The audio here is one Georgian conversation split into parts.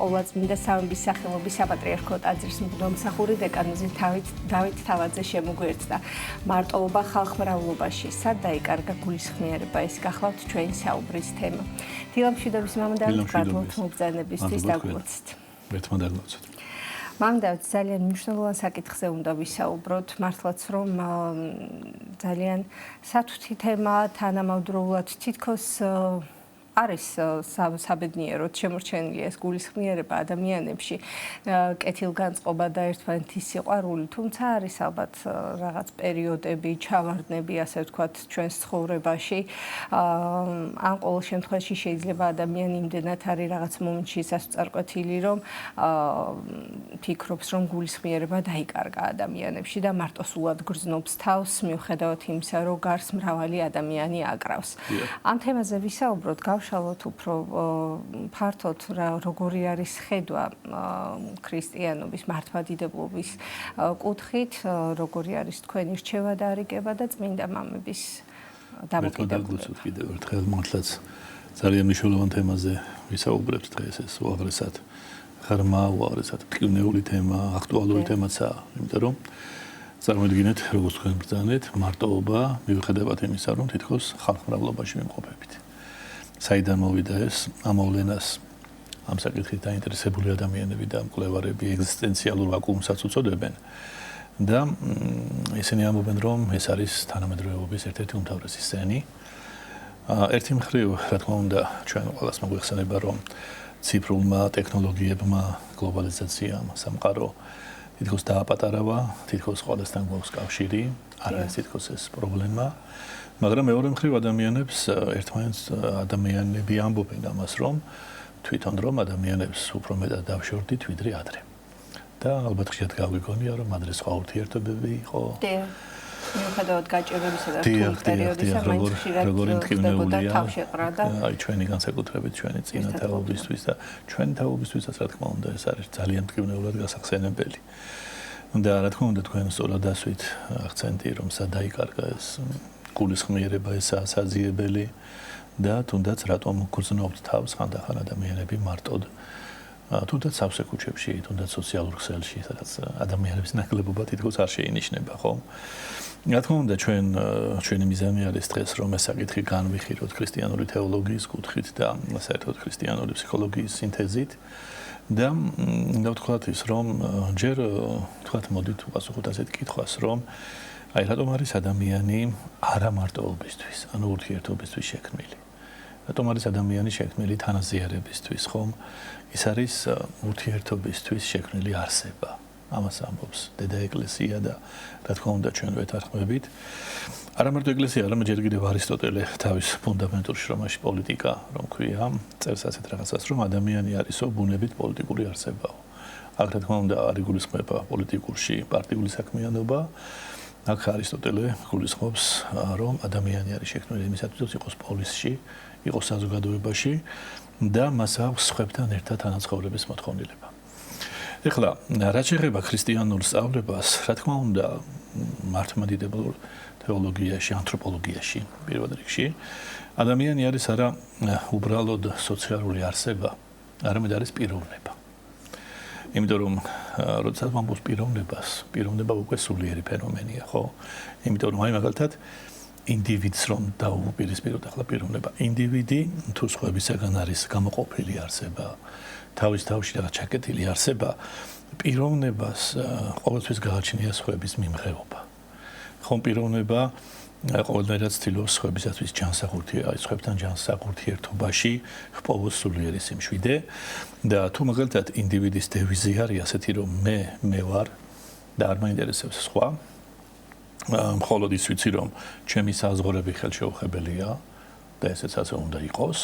ყოვლადწმინდა სამების სახელობის საპატრიარქო ტაძრის მღვდელმსახური დეკანოზი დავით თავაძე შემოგვიერთდა. მარტოობა ხალხმრავლობაში, სად დაიკარგა გულისხმიერება, ეს გახლავთ ჩვენი საუბრის თემა. დილამშვიდობის მამა დავით, გართულთ მობრძანებისთვის დაგვილოცეთ. ერთმანეთს მამა დავით, ძალიან მნიშვნელოვან საკითხზე უნდა ვისაუბროთ, მართლაც რომ ძალიან სათუთი თემაა, თანამავდროულად თითქოს არის საბედნიეროდ შემორჩენილი ეს გულისხმიერება ადამიანებში, კეთილგანწყობა და ერთმანეთის სიყვარული, თუმცა არის ალბათ რაღაც პერიოდები, ჩავარდნები, ასე ვთქვათ, ჩვენს ცხოვრებაში. ან ყოველ შემთხვევაში შეიძლება ადამიანი იმდენად არის რაღაც მომენტში სასწარკვეთილი, რომ ფიქრობს, რომ გულისხმიერება დაიკარგა ადამიანებში და მარტოსულად გრძნობს თავს, მიუხედავად იმისა, რომ გარს მრავალი ადამიანი აკრავს. ამ თემაზე ვისაუბროთ, შალოთ უფრო ფართოდ როგორი არის ხედვა ქრისტიანობის მართლმადიდებლობის კუთხით, როგორი არის თქვენი რჩევა და არიგება და წმინდა მამების დამოკიდებულება. კიდევ ერთხელ მართლაც ძალიან მნიშვნელოვან თემაზე ვისაუბრებთ დღეს, ეს უაღრესად ღრმა, უაღრესად მტკივნეული თემა, აქტუალური თემაცაა, იმიტომ რომ წარმოიდგინეთ, როგორც თქვენ ბრძანეთ, მარტოობა მიუხედავად იმისა, რომ თითქოს ხალხმრავლობაში ვიმყოფებით. საიდან მოვიდა ეს ამოვლენას ამ საკითხით დაინტერესებული ადამიანები და მკვლევარები ეგზისტენციალურ ვაკუუმსაც უწოდებენ და ისინი ამბობენ, რომ ეს არის თანამედროვეობის ერთ-ერთი უმთავრესი სცენი. ერთი მხრივ, რა თქმა უნდა, ჩვენ ყველას მოგვეხსენება, რომ ციფრულმა ტექნოლოგიებმა, გლობალიზაციამ, სამყარო თითქოს დააპატარავა, თითქოს ყველასთან გვაქვს კავშირი, არ არის თითქოს ეს პრობლემა. მაგრამ მეორე მხრივ ადამიანები ამბობენ ამას, რომ თვითონ რომ ადამიანებს უფრო მეტად დავშორდით, ვიდრე ადრე. და ალბათ ხშირად გავიგონია, რომ ადრე სხვა ურთიერთობები იყო. მიუხედავად გაჭირვებისა და რთული პერიოდისა, მაინც ხშირად ხდებოდა თავშეყრა და აი ჩვენი განსაკუთრებით ჩვენი წინა თაობისთვის და ჩვენი თაობისთვისაც რა თქმა უნდა ეს არის ძალიან მტკივნეულად გასახსენებელი. და რა თქმა უნდა თქვენ სწორად დასვით აქცენტი, რომ სად დაიკარგა ეს გულისხმიერება, ესაა საზიებელი და თუნდაც რატომ გრძნობთ თავს ხანდახან ადამიანები მარტოდ თუნდაც სავსე ქუჩებში, თუნდაც სოციალურ ქსელში, სადაც ადამიანების ნაკლებობა თითქოს არ შეინიშნება, ხო? რა თქმა უნდა ჩვენი მიზანი არის დღეს რომ ეს საკითხი განვიხილოთ ქრისტიანული თეოლოგიის კუთხით და საერთოდ ქრისტიანული ფსიქოლოგიის სინთეზით და ვთქვათ ის რომ ჯერ ვთქვათ მოდით უპასუხოთ ასეთ კითხვას რომ აი რატომ არის ადამიანი არა მარტოობისთვის, ანუ ურთიერთობისთვის შექმნილი? რატომ არის ადამიანი შექმნილი თანაზიარებისთვის, ხომ? ის არის ურთიერთობისთვის შექმნილი არსება. ამას ამბობს დედა ეკლესია და რა თქმა უნდა ჩვენ ვეთანხმებით. არა მარტო ეკლესია, არამედ ჯერ კიდევ არისტოტელე თავის ფუნდამენტურ შრომაში პოლიტიკა, რომ ქვია, წერს ასეთ რაღაცას, რომ ადამიანი არისო ბუნებით პოლიტიკური არსებაა. აქ რა თქმა უნდა არ იგულისხმება პოლიტიკურში პარტიული საქმიანობა. აქ არისტოტელე გულისხმობს, რომ ადამიანი არის შექმნილი იმისათვის, რომ იყოს პოლისში, იყოს საზოგადოებაში და მას აქვს სხვებთან ერთად თანაცხოვრების მოთხოვნილება. ეხლა, რაც შეეხება ქრისტიანულ სწავლებას, რა თქმა უნდა, მართლმადიდებელ თეოლოგიაში, ანთროპოლოგიაში, პირველ რიგში, ადამიანი არის არა უბრალოდ სოციალური არსება, არამედ არის პიროვნება. იმიტომ რომ როდესაც ვამბობ პიროვნებას, პიროვნება უკვე სულიერი ფენომენია, ხო? იმიტომ რომ აი მაგალითად ინდივიდს რომ დაუპირისპიროთ ახლა პიროვნება, ინდივიდი თუ სხვებისაგან არის გამოყოფილი არსება, თავის თავში რაღაც ჩაკეტილი არსება, პიროვნებას ყოველთვის გააჩნია სხვების მიმღეობა. ხომ პიროვნება ყოველდღიურად ცდილობს სხვებისათვის სხვებთან ჯანსაღურთიერთობაში ჰპოვოს სულიერი სიმშვიდე და თუ მაგალითად ინდივიდის დევიზი არის ასეთი რომ მე ვარ და არ მაინტერესებს სხვა მხოლოდ ის ვიცი რომ ჩემი საზღვრები ხელშეუხებელია და ესეც ასე უნდა იყოს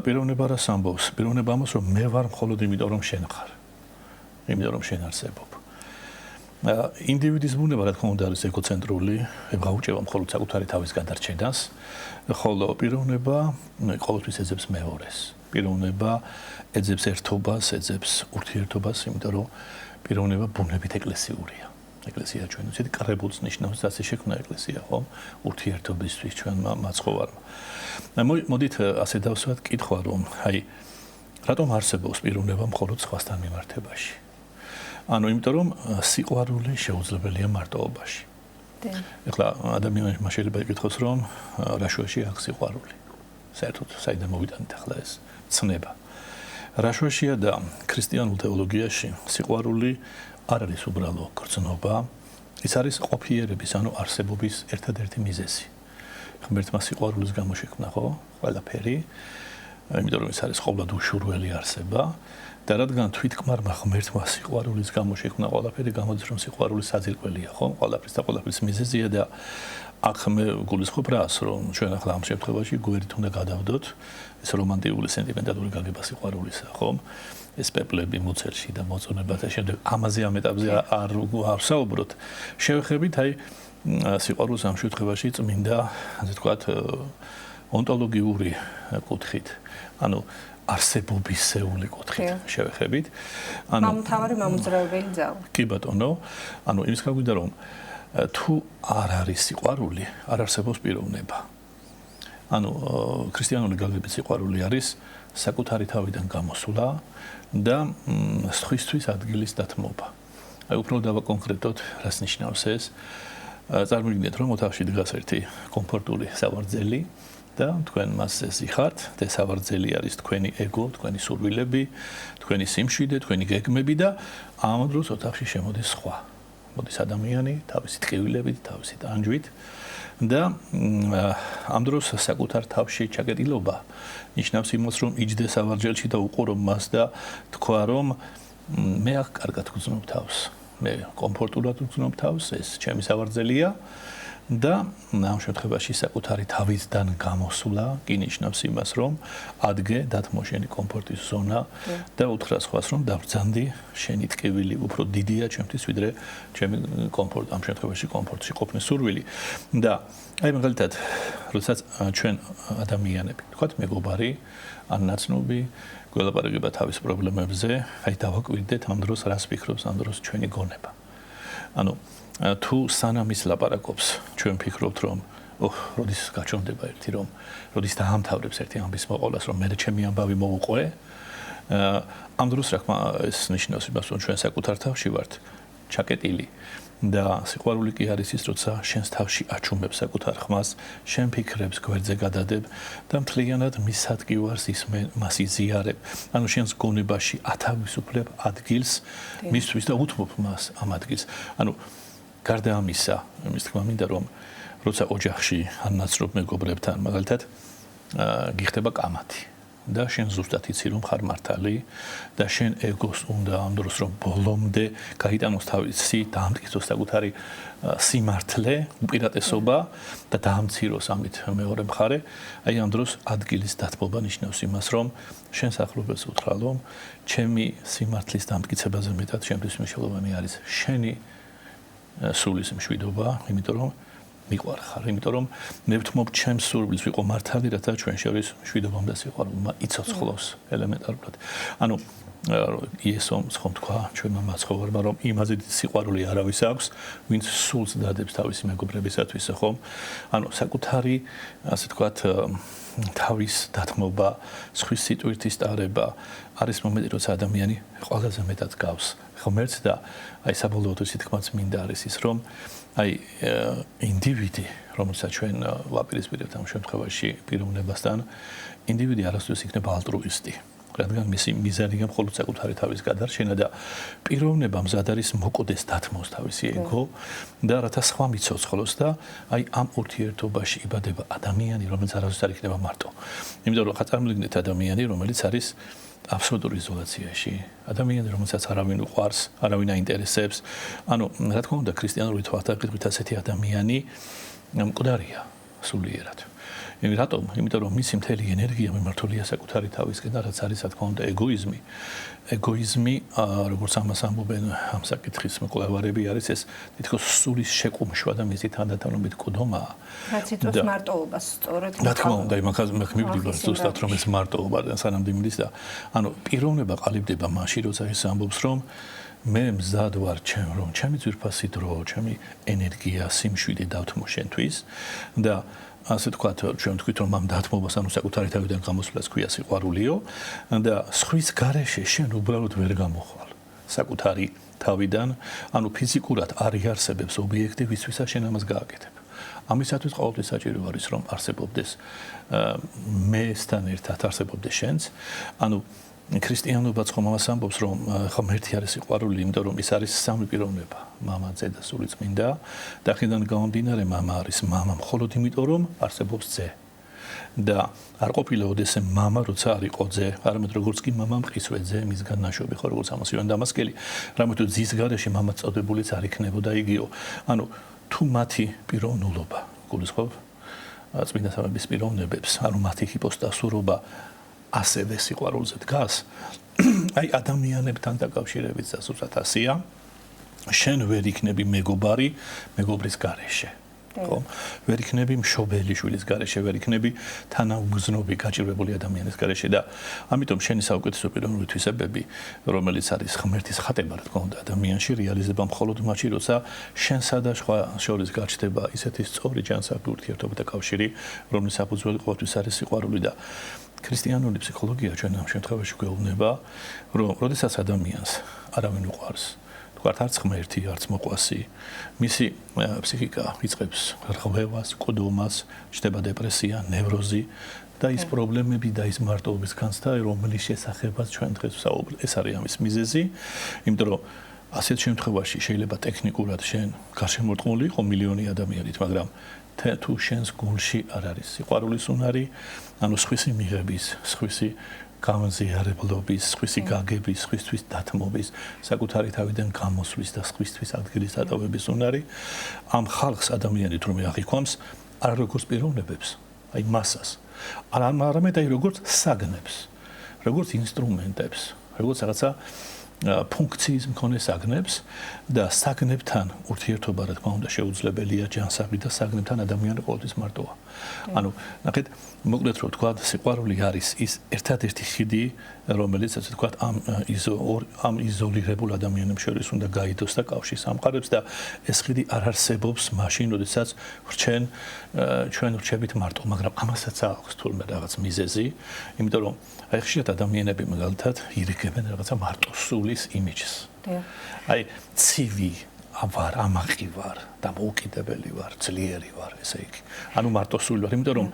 პიროვნება რას ამბობს პიროვნება ამას რომ მე ვარ მხოლოდ იმიტომ რომ შენ ხარ იმიტომ რომ შენ არსებობ ინდივიდის ბუნება რა თქმა უნდა არის ეგოცენტრული, გაუჭება მხოლოდ საკუთარი თავის გადარჩენას, ხოლო პიროვნება ყოველთვის ეძებს მეორეს. პიროვნება ეძებს ერთობას, ეძებს ურთიერთობას, იმიტომ რომ პიროვნება ბუნებით ეკლესიურია. ეკლესია ჩვენ ვიცით, კრებულს ნიშნავს, ასე შექმნა ეკლესია, ხო? ურთიერთობისთვის ჩვენმა მაცხოვარმა. მოდით ასე დავსვათ კითხვა, რომ აი რატომ არსებობს პიროვნება მხოლოდ სხვასთან მიმართებაში? ანუ იმიტომ რომ სიყვარული შეუძლებელია მარტოობაში. ეხლა ადამიანს შეიძლება იკითხოს რომ რა შუაში აქვს სიყვარული. საერთოდ საიდან მოვიტანეთ ახლა ეს ცნება. რა შუაშია და ქრისტიანულ თეოლოგიაში სიყვარული არ არის უბრალო გრძნობა, ის არის ყოფიერების, ანუ არსებობის ერთადერთი მიზეზი. ღმერთმა სიყვარულის გამო შექმნა ხო ყველაფერი, იმიტომ რომ ეს არის ყოვლად უშურველი არსება და რადგან თვითკმარმა ღმერთმა სიყვარულის გამო შექმნა ყველაფერი, გამოდის რომ სიყვარული საძირკველია ხო, ყველაფრის და ყველაფრის მიზეზია და აქ მე გულისხმობ რას, რომ ჩვენ ახლა ამ შემთხვევაში გვერდით უნდა გადავდოთ ეს რომანტიკული სენტიმენტალური გაგება სიყვარულისა, ხო? ეს პეპლები მუცელში და მოწონებათა შემდეგ ამაზე ამ ეტაპზე არ ვსაუბროთ. შევეხებით აი სიყვარულს ამ შემთხვევაში წმინდა, ასე ვთქვათ, ონტოლოგიური კუთხით, ანუ არსებობისეული კუთხით შევეხებით. ანუ მთავარი მამოძრავებელი ძალა. კი ბატონო, ანუ იმის გაგვიდა რომ თუ არ არის სიყვარული, არ არსებობს პიროვნება. ანუ ქრისტიანული გაგებით სიყვარული არის საკუთარი თავიდან გამოსვლა და სხვისთვის ადგილის დათმობა. აი უფრო დავაკონკრეტოთ, რას ნიშნავს ეს. წარმოგიდგენთ, რომ ოთახში დგას ერთი კომფორტული სავარძელი და თქვენ მასზე ზიხართ, და სავარძელი არის თქვენი ეგო, თქვენი სურვილები, თქვენი სიმშვიდე, თქვენი გეგმები და ამ დროს ოთახში შემოდის სხვა. მოდის ადამიანი თავისი ტკივილებით, თავისი ტანჯვით და ამ დროს საკუთარ თავში ჩაკეტილობა ნიშნავს იმას, რომ იჯდეს სავარჯელში და უყურო მას და თქვა, რომ მე აქ კარგად ვგრძნობ თავს. მე კომფორტულად ვგრძნობ თავს, ეს ჩემი სავარძელია და ამ შემთხვევაში საკუთარი თავისგან გამოსვლა კი ნიშნავს იმას, რომ ადგე დათმოშენი კომფორტის ზონა და უთხრა სხვას, რომ დავბრძანდი, შენი ტკივილი უფრო დიდია ჩემთვის, ვიდრე ჩემი კომფორტ ამ შემთხვევაში კომფორტში ყოფნის სურვილი. და აი მაგალითად, როდესაც ჩვენ ადამიანები, თქვათ მეგობარი, ან ნაცნობი გველაპარაკება თავის პრობლემებზე, აი დავაკვირდეთ ამ დროს რას ფიქრობს, ამ დროს ჩვენი გონება. ანუ თუ სანამ ის ლაპარაკობს, ჩვენ ფიქრობთ, რომ როდის გაჩვენდება ერთი, რომ როდის დაამთავრებს ერთი ამბის მოყოლას, რომ მე ჩემი ამბავი მოუყვე, ამ დროს რა თქმა ეს ნიშნავს იმას, რომ ჩვენ საკუთარ თავში ვართ ჩაკეტილი და სიყვარული კი არის ის, როცა შენს თავში აჩუმებ საკუთარ ხმას, შენ ფიქრებს გვერდზე გადადებ და მთლიანად მის ადგილას მას იზიარებ. ანუ შენს გონებაში ათავისუფლებ ადგილს მისთვის და უთმობ მას ამ ადგილს. ანუ გარდა ამისა, იმის თქმა მინდა რომ როცა ოჯახში ან ნაცნობ მეგობრებთან მაგალითად გიხდება კამათი და შენ ზუსტად იცი რომ ხარ მართალი და შენ ეგოს უნდა ამ დროს რომ ბოლომდე გაიტანოს თავისი დაამტკიცოს საკუთარი სიმართლე, უპირატესობა და დაამციროს ამით მეორე მხარე, აი ამ დროს ადგილის დათმობა ნიშნავს იმას, რომ შენ სახლობელს უთხრა რომ ჩემი სიმართლის დამტკიცებაზე მეტად ჩემთვის მნიშვნელოვანი არის შენი სულის მშვიდობა, იმიტომ რომ მიყვარხარ, იმიტომ რომ მე ვთმობ ჩემს სურვილს ვიყო მართალი, რათა ჩვენ შორის მშვიდობამ და სიყვარულმა იცოცხლოს ელემენტარულად. ანუ იესომ ხომ თქვა ჩვენმა მაცხოვარმა, რომ იმაზე სიყვარული არავის აქვს, ვინც სულს დადებს თავისი მეგობრებისათვის, ხომ? ანუ საკუთარი, ასე ვთქვათ, თავის დათმობა, სხვის სიტყვით ტარება არის მომენტი, როცა ადამიანი ყველაზე მეტად გავს ღმერთს და აი საბოლოოდ თითქმაც მინდა არის ის, რომ აი ინდივიდი, რომელსაც ჩვენ ვაპირისპირებთ ამ შემთხვევაში პიროვნებასთან, ინდივიდი არასდროს იქნება ალტრუისტი. რადგან მისი მიზანია მხოლოდ საკუთარი თავის გადარჩენა და პიროვნება მზად არის მოკვდეს დათმოს თავისი ეგო და რათა სხვა მიცოცხლოს და აი ამ ურთიერთობაში იბადება ადამიანი, რომელიც არასდროს არ იქნება მარტო. იმიტომ რომ ხა წარმოგიდგენთ ადამიანი, რომელიც არის აბსოლუტურ იზოლაციაში, ადამიანი, რომელსაც არავინ უყვარს, არავინ აინტერესებს. ანუ რა თქმა უნდა, ქრისტიანული თვალსაზრისით ასეთი ადამიანი მკვდარია სულიერად. რატომ? იმიტომ რომ მისი მთელი ენერგია მიმართულია საკუთარი თავისკენ და რაც არის, რა თქმა უნდა, ეგოიზმი. ეგოიზმი, როგორც ამას ამბობენ ამ საკითხის მკვლევარები, არის ეს თითქოს სულის შეკუმშვა და მისი თანდათანობით კუდომაა. რაც იწვევს მარტოობას, სწორედ. რა თქმა უნდა, მაგ მივდივარ ზუსტად რომ ეს მარტოობა და სანამ დიმდის და ანუ პიროვნება ყალიბდება მაშინ, როცა ის ამბობს, რომ მე მზად ვარ რომ ჩემი ძვირფასი დრო, ჩემი ენერგია, სიმშვიდე დავთმო შენთვის და ასე თქვათ, ჩვენ ვთქვით, რომ ამ დათმობას, ანუ საკუთარი თავიდან გამოსვლას ქვია სიყვარულიო და სხვის გარეშე შენ უბრალოდ ვერ გამოხვალ. საკუთარი თავიდან, ანუ ფიზიკურად არ იარსებებს ობიექტი, ვისთვისაც შენ ამას გააკეთებ. ამისათვის ყოველთვის საჭირო არის, რომ არსებობდეს მესთან ერთად არსებობდეს შენც, ანუ ქრისტიანობაც ხომ ამას ამბობს, რომ ღმერთი არის სიყვარული, იმიტომ რომ ის არის სამი პიროვნება, მამა, ძე და სულიწმინდა, და აქედან გამომდინარე მამა არის მამა მხოლოდ იმიტომ, რომ არსებობს ძე. და არ ყოფილა ოდესმე მამა, როცა არ იყო ძე, არამედ როგორც კი მამა მყისვე ძე, მისგან ნაშობი ხო, როგორც ამას ივან დამასკელი, რამე თუ ძის გარეშე მამა წოდებულიც არ იქნებოდა იგიო. ანუ თუ მათი პიროვნულობა, გულისხმობ, წმინდა სამების პიროვნებებს, ანუ მათი ჰიპოსტასურობა ასევე სიყვარულზე დგას, აი ადამიანებთან დაკავშირებით სასურსათ ასია, შენ ვერ იქნები მეგობარი მეგობრის გარეშე. ხო? ვერ იქნები მშობელი შვილის გარეშე, ვერ იქნები თანაუგზნობი გაჭირვებული ადამიანის გარეშე და ამიტომ შენი საუკეთესო პიროვნული თვისებები, რომელიც არის ღმერთის ხატება, რა თქმა უნდა, ადამიანში რეალიზება მხოლოდ მაშინ, როცა შენსა და სხვა შორის გაჩნდება ისეთი სწორი ჯანსაღი ურთიერთობა და კავშირი, რომლის საფუძველი ყოველთვის არის სიყვარული და ქრისტიანული ფსიქოლოგია ჩვენ ამ შემთხვევაში გვეუბნება, რომ როდესაც ადამიანს არავინ უყვარს, თქვათ არც ღმერთი, არც მოყვასი, მისი ფსიქიკა იწყებს რღვევას, კუდომას, ჩნდება დეპრესია, ნევროზი და ის პრობლემები და ის მარტოობის განცდა, რომლის შესახებაც ჩვენ დღეს ვსაუბრობთ. ეს არის ამის მიზეზი, იმიტომ რომ ასეთ შემთხვევაში შეიძლება ტექნიკურად შენ გარშემორტყმული იყო მილიონი ადამიანით, მაგრამ თუ შენს გულში არ არის სიყვარულის უნარი, ანუ სხვისი მიღების, სხვისი გამზიარებლობის, სხვისი გაგების, სხვისთვის დათმობის, საკუთარი თავიდან გამოსვლის და სხვისთვის ადგილის დატოვების უნარი, ამ ხალხს ადამიანით რომ აღიქვამს, არ როგორც პიროვნებებს, აი მასას, არამედ აი როგორც საგნებს, როგორც ინსტრუმენტებს, როგორც რაღაცა ფუნქციის მქონე საგნებს და საგნებთან ურთიერთობა, რა თქმა უნდა, შეუძლებელია ჯანსაღი და საგნებთან ადამიანი ყოველთვის მარტოა. ანუ ნახეთ, მოკლედ რომ ვთქვა, სიყვარული არის ის ერთადერთი ხიდი, რომელიც ასე ვთქვა, ამ იზოლირებულ ადამიანებს შორის უნდა გაიდოს და კავშირს ამყარებს და ეს ხიდი არ არსებობს მაშინ, როდესაც ჩვენ ვრჩებით მარტო, მაგრამ ამასაც აქვს თურმე რაღაც მიზეზი, იმიტომ რომ აი ხშირად ადამიანები მაგალითად ირიგებენ რაღაცა მარტოსულის იმიჯს. აი ცივი ვარ, ამაყი ვარ, დამოუკიდებელი ვარ, ძლიერი ვარ, ესე იგი. ანუ მარტოსული ვარ, იმიტომ რომ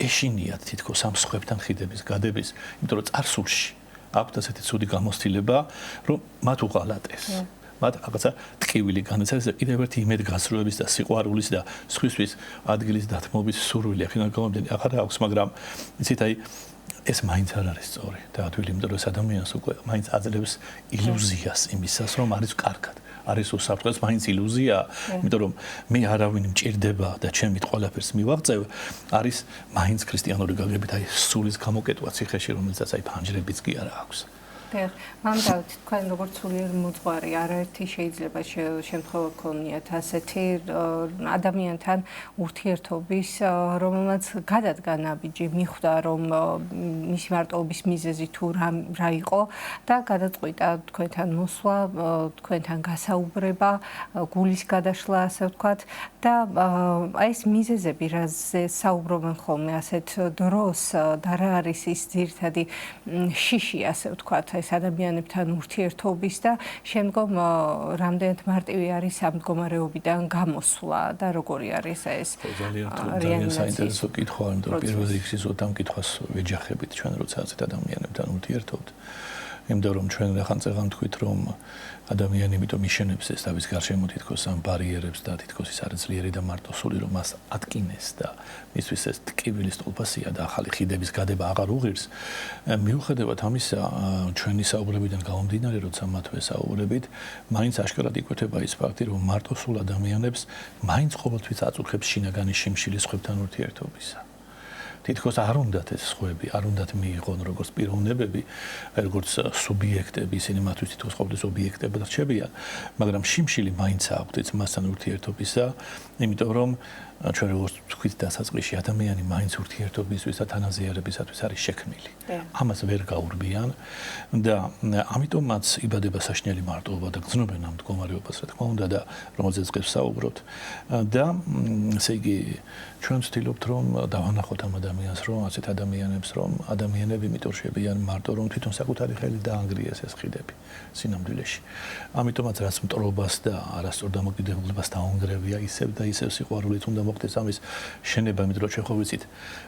ეშინიათ თითქოს ამ სხვებთან ხიდების გადების, იმიტომ რომ წარსულში აქვთ ასეთი ცუდი გამოცდილება, რომ მათ უღალატეს. მათ რაღაცა ტკივილი განიცადეს და კიდევ ერთი იმედგაცრუების და სიყვარულის და სხვისთვის ადგილის დათმობის სურვილი აქედან გამომდინარე აღარ აქვს, მაგრამ იცით აი ეს მაინც არ არის სწორი და ადვილი, იმიტომ რომ ეს ადამიანს უკვე მაინც აძლევს ილუზიას იმისას, რომ არის კარგად. არის უსაფრთხო, მაინც ილუზია, იმიტომ რომ მე არავინ მჭირდება და ჩემით ყველაფერს მივაღწევ, არის მაინც ქრისტიანული გაგებით აი სულის გამოკეტვა ციხეში, რომელსაც აი ფანჯრებიც კი არ აქვს. მანდავთ თქვენ როგორც სულიერ მოძღვარი არაერთი შეიძლება შემთხვევა გქონიათ ასეთი ადამიანთან ურთიერთობის, რომელმაც გადადგა ნაბიჯი, მიხვდა რომ მისი მარტოობის მიზეზი თუ რა იყო და გადაწყვიტა თქვენთან მოსვლა, თქვენთან გასაუბრება, გულის გადაშლა, ასე ვთქვათ და აი ეს მიზეზები, რაზე საუბრობენ ხოლმე ასეთ დროს და რა არის ის ძირითადი შიში, ასე ვთქვათ, ეს ადამიანებთან ურთიერთობის და შემდგომ რამდენად მარტივი არის ამ მდგომარეობიდან გამოსვლა და როგორი არის ეს ძალიან საინტერესო კითხვაა, იმიტომ რომ პირველ რიგში ზოგადად ამ კითხვას ვეჯახებით ჩვენ როცა ასეთ ადამიანებთან ურთიერთობთ. იმიტომ რომ ჩვენ ახანწეღან თქვით რომ ადამიანი იმიტომ იშენებს ეს თავის გარშემო თითქოს ამ ბარიერებს და თითქოს ის არის ძლიერი და მარტოსული, რომ მას ატკინეს და მისთვის ეს ტკივილი სტოლპასია და ახალი ხიდების გადება აღარ უღირს. მიუხედავად ამისა, ჩვენი საუბრებიდან გამომდინარე, როცა მათვე საუბრებით, მაინც აშკარად იკვეთება ის ფაქტი, რომ მარტოსულ ადამიანებს მაინც ყოველთვის აწუხებს შინაგანი შიმშილი სხვებთან ურთიერთობისა. თითქოს არ უნდათ ეს სხვები, არ უნდათ მიიღონ როგორც პიროვნებები, როგორც სუბიექტები, ისინი მათთვის თითქოს ყოველთვის ობიექტებად რჩებიან, მაგრამ შიმშილი მაინც აქვთ ეს მასთან ურთიერთობისა, იმიტომ რომ ჩვენ როგორც თქვით დასაწყისში ადამიანი მაინც ურთიერთობისთვის და თანაზიარებისათვის არის შექმნილი. ამას ვერ გაურბიან და ამიტომაც იბადება საშინელი მარტოობა და გრძნობენ ამ მდგომარეობას, რა თქმა უნდა და რომელზეც გვსაუბრობთ და ესე იგი ჩვენ ვცდილობთ რომ დავანახოთ ამ ადამიანს რომ ასეთ ადამიანებს რომ ადამიანები მიტორშებიან მარტო რომ თვითონ საკუთარი ხელით დაანგრიეს ეს ხიდები სინამდვილეში. ამიტომაც რაც მტრობას და არასწორ დამოკიდებულებას დაუნგრევია ისევ და ისევ სიყვარულით უნდა მოხდეს ამის შენება, იმიტომ რომ ჩვენ ხო ვიცით,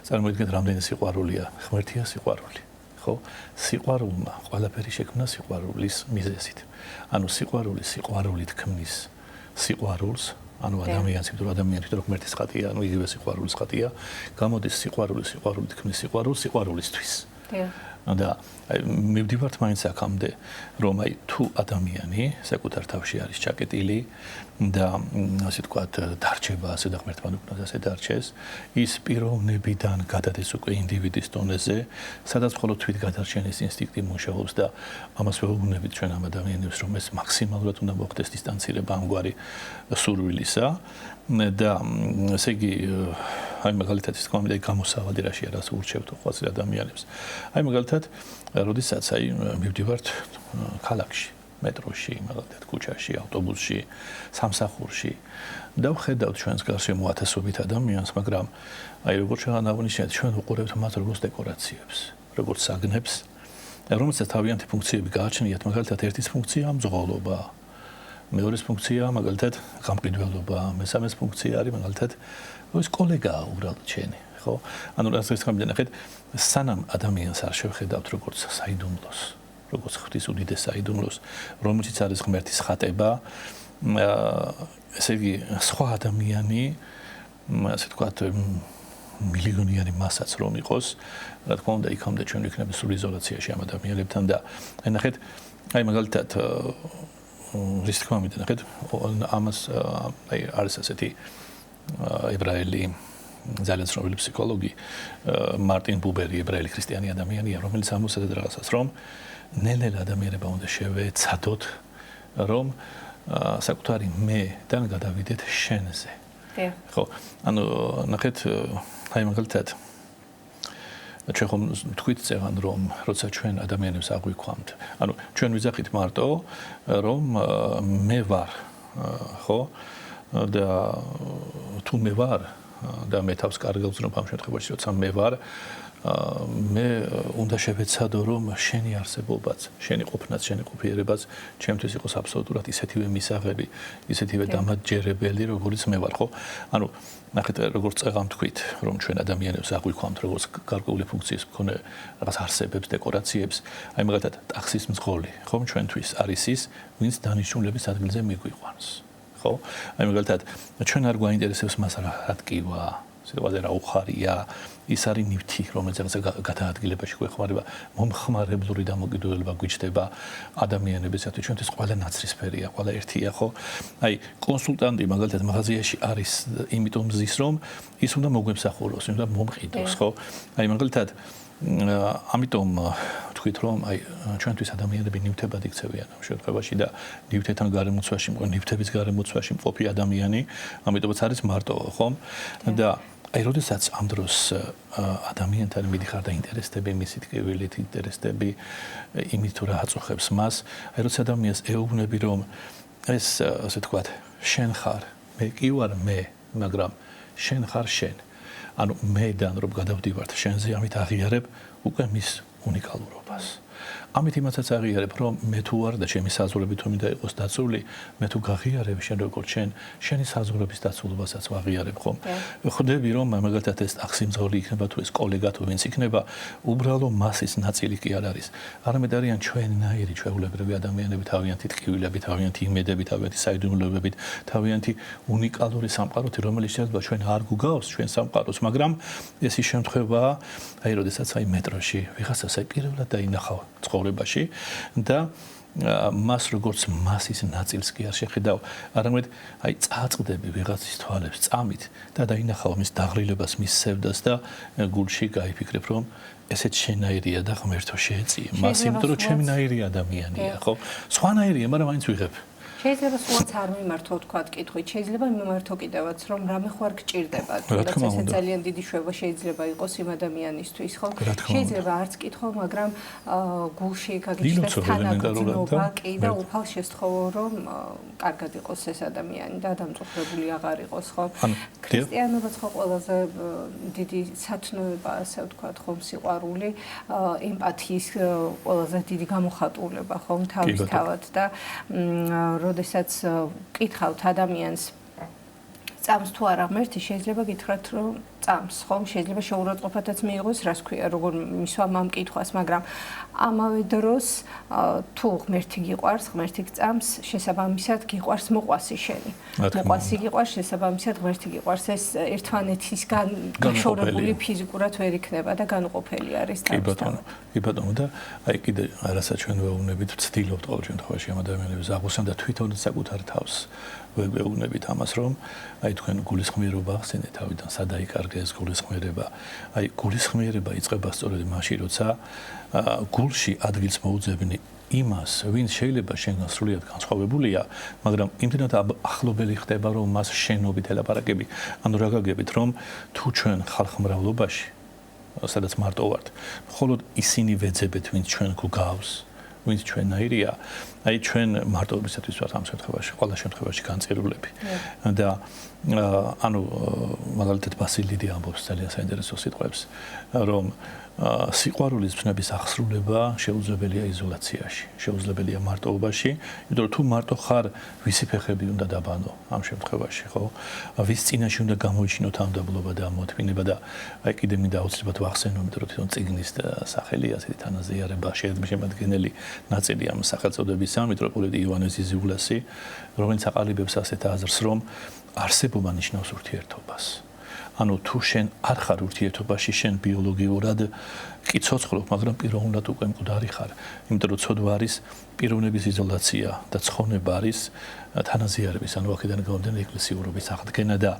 წარმოიდგინეთ რამდენი სიყვარულია, ღმერთია სიყვარული. ხო? სიყვარულმა ყველაფერი შექმნა სიყვარულის მიზეზით. ანუ სიყვარულით ქმნის სიყვარულს, ანუ ადამიანს, იმიტომ რომ ადამიანი თვითონ ღმერთის ხატია, ანუ იგივე სიყვარულის ხატია, გამოდის სიყვარულით ქმნის სიყვარულს სიყვარულისთვის. და მივდივართ მაინც აქამდე, რომ თუ ადამიანი საკუთარ თავში არის ჩაკეტილი და ასე ვთქვათ, დარჩება ასე და ღმერთმა უნდა ასე დარჩეს, ის პიროვნებიდან გადადის უკვე ინდივიდის დონეზე, სადაც მხოლოდ თვითგადარჩენის ინსტინქტი მუშაობს და ამას ვეუბნებით ჩვენ ამ ადამიანებს, რომ ეს მაქსიმალურად უნდა მოხდეს დისტანცირება ამგვარი სურვილისა და ესე იგი აი მაგალითად ის თქმა უნდა გამოსავალი რაში არას ურჩევთ ყვაწილ ადამიანებს. აი მაგალითად როდესაც აი მივდივართ ქალაქში, მეტროში, მაგალითად ქუჩაში, ავტობუსში, სამსახურში და ვხედავთ ჩვენს გარშემო ათასობით ადამიანს, მაგრამ აი როგორც შეღანავნიშნეთ, ჩვენ უყურებთ მათ როგორც დეკორაციებს, როგორც საგნებს, რომელსაც თავიანთი ფუნქციები გააჩნიათ, მაგალითად ერთის ფუნქცია მძღოლობა, მეორეს ფუნქცია მაგალითად გამყიდველობა, მესამეს ფუნქცია არის მაგალითად ის კოლეგაა უბრალოდ ჩენი, ხო? ანუ რასაც ხამდე ნახეთ, სანამ ადამიანს არ შევხედავთ როგორც საიდუმლოს, როგორც ღვთის უდიდეს საიდუმლოს, რომელშიც არის ღმერთის ხატება, ესე იგი სხვა ადამიანი, ასე ვთქვათ, მილიონიანი მასაც რომ იყოს, რა თქმა უნდა, იქამდე ჩვენ ვიქნებით სულ იზოლაციაში ამ ადამიანებთან და აი ნახეთ, აი მაგალითად რის თქმა უნდა, ნახეთ, ამას აი არის ასეთი ებრაელი ძალიან ცნობილი ფსიქოლოგი მარტინ ბუბერი, ებრაელი ქრისტიანი ადამიანია, რომელიც ამოსადა რაღაცას, რომ ნელ-ნელა ადამიანება უნდა შევეცადოთ, რომ საკუთარი მედან გადავიდეთ შენზე. ხო, ანუ ნახეთ, აი მაგალითად ჩვენ ხომ თქვით წევან რომ როცა ჩვენ ადამიანებს აღვიქვამთ, ანუ ჩვენ ვიძახით მარტო რომ მე ვარ, ხო? და თუ მე ვარ და მე თავს კარგად ვზრუნავ ამ შემთხვევაში, როცა მე ვარ, მე უნდა შევეცადო რომ შენი არსებობაც, შენი ყოფნაც, შენი ყოფიერებაც ჩემთვის იყოს აბსოლუტურად ისეთივე მისაღები, ისეთივე დამაჯერებელი, როგორც მე ვარ, ხო? ანუ ნახეთ, როგორც წეღამ თქვით, რომ ჩვენ ადამიანებს აღვიქვამთ როგორც გარკვეული ფუნქციის მქონე რაღაც არსებებს, დეკორაციებს, აი მაგალითად ტაქსის მძღოლი, ხომ ჩვენთვის არის ის, ვინც დანიშნულების ადგილზე მიგვიყვანს. ხო? აი მაგალითად ჩვენ არ გვაინტერესებს მას რა თქმა სიტყვაზე რა უხარია, ის არის ნივთი, რომელიც გადაადგილებაში გვეხმარება, მომხმარებლური დამოკიდებულება გვიჩნდება ადამიანებისათვის, ჩვენთვის ყველა ნაცრისფერია, ყველა ერთია, ხო? აი კონსულტანტი მაგალითად მაღაზიაში არის იმიტომ მზის, რომ ის უნდა მოგვემსახუროს, უნდა მომყიდოს, ხო? აი მაგალითად ამიტომ თქვით რომ აი ჩვენთვის ადამიანები ნივთებად იქცევიან ამ შემთხვევაში და ნივთებთან გარემოცვაში, ნივთების გარემოცვაში მყოფი ადამიანი, ამიტომაც არის მარტო, ხომ? და აი როდესაც ამ დროს ადამიანთან მიდიხარ და ინტერესდები მისი ტკივილით, ინტერესდები იმით თუ რა აწუხებს მას, აი როცა ადამიანს ეუბნები რომ ეს ასე ვთქვათ, შენ ხარ, მე კი ვარ მე, მაგრამ შენ ხარ შენ. ანუ მედან რომ გადავდივართ შენზე, ამით აღიარებ უკვე მის უნიკალურობას. ამით იმასაც აღიარებ, რომ მე თუ ვარ და ჩემი საზღვრები თუ მინდა იყოს დაცული, მე თუ გაღიარებ შენ როგორც შენი საზღვრების დაცულობასაც ვაღიარებ, ხომ? ხვდები რომ მაგალითად ეს ტაქსი მძღოლი იქნება თუ ეს კოლეგა თუ ვინც იქნება, უბრალო მასის ნაწილი კი არ არის. არამედ არიან ჩვენნაირი ჩვეულებრივი ადამიანები, თავიანთი ტკივილები, თავიანთი იმედები, თავიანთი საიდუმლოებებით, თავიანთი უნიკალური სამყაროთი, რომელიც შეიძლება ჩვენ არ გგავს ჩვენ სამყაროს, მაგრამ ეს ის შემთხვევაა, აი როდესაც აი მეტროში ვიღაცას აი პირველად დაინახავ ცხოვრებაში და მას როგორც მასის ნაწილს კი არ შეხედავ, არამედ აი წააწყდები ვიღაცის თვალებს წამით და დაინახავ მის დაღლილებას, მის სევდას და გულში გაიფიქრებ, რომ ესეც შენაირია და ღმერთო შეეწიე მას, იმიტომ რომ ჩემნაირი ადამიანია, ხო? სხვანაირია, მაგრამ მაინც ვიღებ. შეიძლება სულაც არ მიმართო თქვა კითხვით, შეიძლება მიმართო კიდევაც, რომ რამე ხო არ გჭირდება, თუნდაც ესე ძალიან დიდი შვება შეიძლება იყოს იმ ადამიანისთვის, ხო? შეიძლება არც კითხო, მაგრამ გულში გაგიჩნდეს თანაგრძნობა, კი და უფალ შესთხოვო, რომ კარგად იყოს ეს ადამიანი და დამწუხრებული აღარ იყოს, ხო? ქრისტიანობაც ხო ყველაზე დიდი სათნოება, ასე ვთქვათ, ხომ სიყვარული, ემპათიის ყველაზე დიდი გამოხატულება, ხომ თავისთავად და როდესაც კითხავთ ადამიანს წამს თუ არა ღმერთი, შეიძლება გითხრათ, რომ წამს, ხომ? შეიძლება შეურაცხყოფათაც მიიღოს, რას ქვია, როგორ მისვამ ამ კითხვას, მაგრამ ამავე დროს თუ ღმერთი გიყვარს, ღმერთი გწამს, შესაბამისად გიყვარს მოყვასი შენი. მოყვასი გიყვარს, შესაბამისად ღმერთი გიყვარს. ეს ერთმანეთისგან გაშორებული ფიზიკურად ვერ იქნება და განუყოფელი არის თავისთავად. კი ბატონო და აი კიდე რასაც ჩვენ ვეუბნებით, ვცდილობთ ყოველ შემთხვევაში ამ ადამიანებს აღუსვან და თვითონ საკუთარ თავს ვეუბნებით ამას, რომ აი თქვენ გულისხმიერობა ახსენეთ თავიდან, სადაიკარგა ეს გულისხმიერება. აი გულისხმიერება იწყება სწორედ მაშინ, როცა გულში ადგილს მოუძებნი იმას, ვინც შეიძლება შენგან სრულიად განსხვავებულია, მაგრამ იმდენად ახლობელი ხდება, რომ მას შენობით ელაპარაკები. ანუ რა გაგებით, რომ თუ ჩვენ ხალხმრავლობაში, სადაც მარტო ვართ, მხოლოდ ისინი ვეძებეთ, ვინც ჩვენ გავს, ვინც ჩვენაირია, აი ჩვენ მარტოობისათვის ვართ ამ შემთხვევაში, ყველა შემთხვევაში განწირულები. და ანუ მაგალითად ბასილიდი ამბობს ძალიან საინტერესო სიტყვებს, რომ სიყვარულის ფნების აღსრულება შეუძლებელია იზოლაციაში, შეუძლებელია მარტოობაში, იმიტომ რომ თუ მარტო ხარ, ვისი ფეხები უნდა დაბანო ამ შემთხვევაში, ხო? ვის წინაშე უნდა გამოიჩინო თავდაბლობა და მოთმინება და აი კიდე მინდა აუცილებლად ვახსენო, იმიტომ რომ თვითონ წიგნის სახელი ასეთი თანაზიარება შემადგენელი ნაწილი ამ სახელწოდებისა, მიტროპოლიტი იოანეს იზიულასი, რომელიც აყალიბებს ასეთ აზრს, რომ არსებობა ნიშნავს ურთიერთობას. ანუ თუ შენ არ ხარ ურთიერთობაში, შენ ბიოლოგიურად კი ცოცხლობ, მაგრამ პიროვნულად უკვე მკვდარი ხარ. იმიტომ რომ ცოდვა არის პიროვნების იზოლაცია და ცხონება არის თანაზიარების, ანუ აქედან გამომდინარე ეკლესიურობის აღდგენა და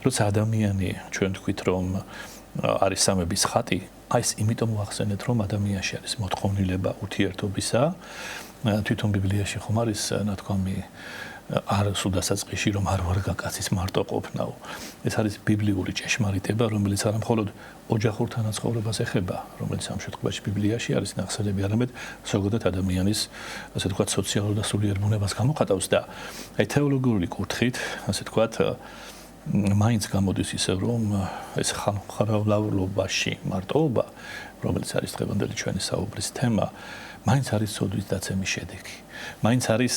როცა ადამიანი ჩვენ თქვით, რომ არის სამების ხატი, აი ეს იმიტომ ვახსენეთ, რომ ადამიანში არის მოთხოვნილება ურთიერთობისა. თვითონ ბიბლიაში ხომ არის ნათქვამი არ სულდასაწყისში რომ არ ვარ გაკაცის მარტო ყოფნაო. ეს არის ბიბლიური ჭეშმარიტება, რომელიც არა მხოლოდ ოჯახურ თანაცხოვრებას ეხება, რომელიც ამ შემთხვევაში ბიბლიაში არის ნახსენები, არამედ ზოგადად ადამიანის, ასე ვთქვათ, სოციალურ და სულიერ ბუნებას გამოხატავს და აი თეოლოგიური კუთხით, ასე ვთქვათ, მაინც გამოდის ისევ, რომ ეს ხალხმრავლობაში მარტოობა, რომელიც არის დღევანდელი ჩვენი საუბრის თემა, მაინც არის ცოდვის დაცემის შედეგი. მაინც არის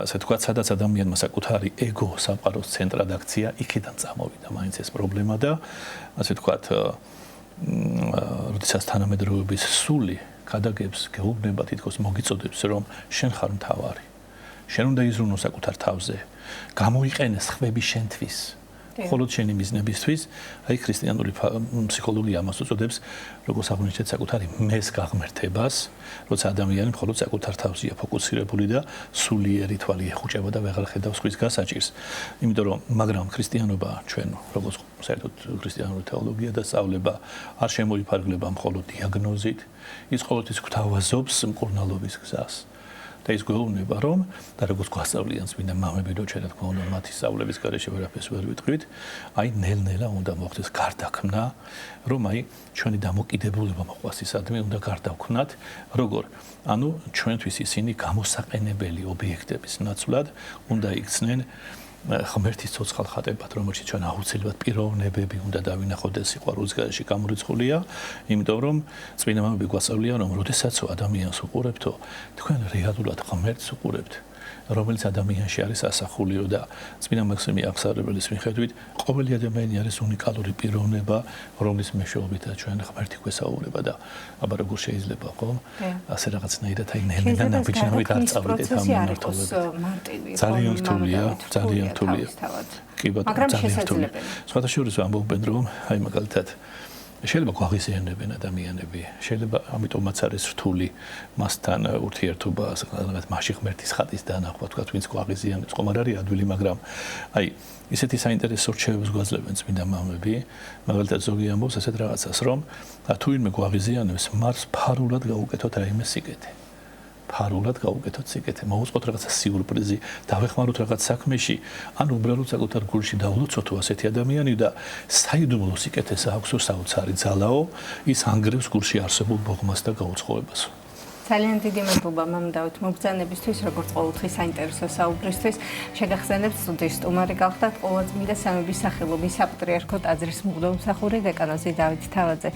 ასე ვთქვათ, სადაც ადამიანმა საკუთარი ეგო სამყაროს ცენტრად აქცია, იქიდან წამოვიდა მაინც ეს პრობლემა და ასე ვთქვათ, როდესაც თანამედროვეობის სული გადაგებს, გეუბნება თითქოს მოგიწოდებს, რომ შენ ხარ მთავარი. შენ უნდა იზრუნო საკუთარ თავზე, გამოიყენე სხვები შენთვის. მხოლოდ შენი მიზნებისთვის, აი ქრისტიანული ფსიქოლოგია ამას უწოდებს, როგორც აღნიშნეთ, საკუთარი მეს გაღმერთებას, როცა ადამიანი მხოლოდ საკუთარ თავზეა ფოკუსირებული და სულიერი თვალი ეხუჭება და ვეღარ ხედავს სხვის გასაჭირს. იმიტომ რომ, მაგრამ ქრისტიანობა ჩვენ, როგორც საერთოდ ქრისტიანული თეოლოგია და სწავლება არ შემოიფარგლება მხოლოდ დიაგნოზით, ის ყოველთვის გვთავაზობს მკურნალობის გზას. და ის გვეუბნება, რომ და როგორც გვასწავლიან წმინდა მამები, რომ ჩვენ რა თქმა უნდა მათი სწავლების გარეშე ვერაფერს ვერ ვიტყვით, აი ნელ-ნელა უნდა მოხდეს გარდაქმნა, რომ აი ჩვენი დამოკიდებულება მოყვასისადმი უნდა გარდავქმნათ, როგორ? ანუ ჩვენთვის ისინი გამოსაყენებელი ობიექტების ნაცვლად უნდა იქცნენ ღმერთის ცოცხალ ხატებად, რომელშიც ჩვენ აუცილებლად პიროვნებები უნდა დავინახოთ ეს სიყვარულის გარეშე გამორიცხულია, იმიტომ რომ წმინდა მამები გვასწავლიან, რომ როდესაც ადამიანს უყურებთო, თქვენ რეალურად ღმერთს უყურებთ, რომელიც ადამიანში არის ასახულიო და წმინდა მაქსიმი აღსარებელის მიხედვით, ყოველი ადამიანი არის უნიკალური პიროვნება, რომლის მეშვეობითაც ჩვენ ღმერთი გვესაუბრება და აბა როგორ შეიძლება, ხო? ასე რაღაცნაირად აი ნელ-ნელა ნაბიჯნავით არ წავიდეთ ამ მიმართულებით. ძალიან რთულია, ძალიან რთულია. კი ბატონო, ძალიან რთულია. სხვათა შორის ამბობენ, რომ აი მაგალითად შეიძლება გვაღიზიანებენ ადამიანები, შეიძლება ამიტომაც არის რთული მასთან ურთიერთობა, რაღაც მასში ღმერთის ხატის დანახვა, თქვა, ვინც გვაღიზიანებს, ხომ არ არის ადვილი, მაგრამ აი ისეთი საინტერესო რჩევებს გვაძლევენ წმინდა მამები, მაგალითად ზოგი ამბობს ასეთ რაღაცას, რომ თუ ვინმე გვაღიზიანებს, მას ფარულად გაუკეთოთ რაიმე სიკეთე. ფარულად გავუკეთოთ სიკეთე, მოვუწყოთ რაღაცა სიურპრიზი, დავეხმაროთ რაღაც საქმეში, ან უბრალოდ საკუთარ გულში დავლოცოთ ასეთი ადამიანი და საიდუმლო სიკეთეს აქვს საოცარი ძალაო, ის ანგრევს გულში არსებულ ბოღმას და გაუწყობებას. ძალიან დიდი მადლობა მამდაოთ მოგზაურობისთვის, როგორც ყოველთვის საინტერესო საუბრისთვის. შეგახსენებთ სტუდიის სტუმარი გახდათ ყოვლადწმინდა სამების სახელობის საპატრიარქო ტაძრის მღვდელმსახური დეკანოზი დავით თავაძე.